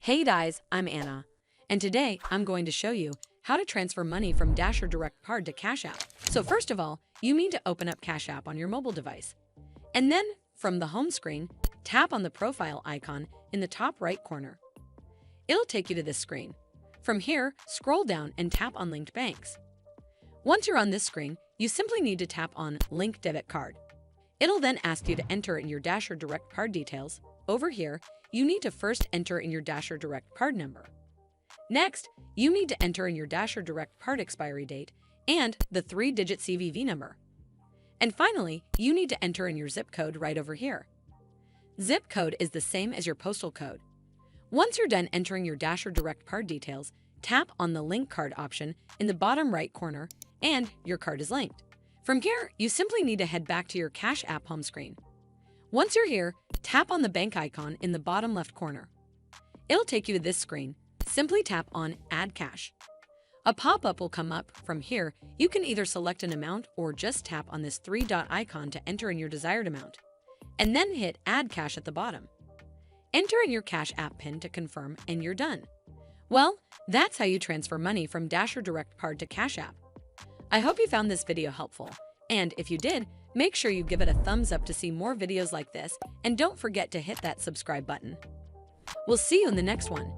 Hey guys, I'm Anna, and today I'm going to show you how to transfer money from Dash or Direct Card to Cash App. So first of all, you need to open up Cash App on your mobile device. And then, from the home screen, tap on the profile icon in the top right corner. It'll take you to this screen. From here, scroll down and tap on Linked Banks. Once you're on this screen, you simply need to tap on Link Debit Card. It'll then ask you to enter in your Dash or Direct Card details. Over here, you need to first enter in your Dash or Direct Card number. Next, you need to enter in your Dash or Direct Card expiry date and the 3-digit CVV number. And finally, you need to enter in your zip code right over here. Zip code is the same as your postal code. Once you're done entering your Dash or Direct Card details, tap on the Link Card option in the bottom right corner and your card is linked. From here, you simply need to head back to your Cash App home screen. Once you're here, tap on the bank icon in the bottom left corner. It'll take you to this screen. Simply tap on Add Cash. A pop-up will come up. From here, you can either select an amount or just tap on this 3-dot icon to enter in your desired amount, and then hit Add Cash at the bottom. Enter in your Cash App PIN to confirm, and you're done. Well, that's how you transfer money from Dash or Direct Card to Cash App. I hope you found this video helpful, and if you did, make sure you give it a thumbs up to see more videos like this, and don't forget to hit that subscribe button. We'll see you in the next one.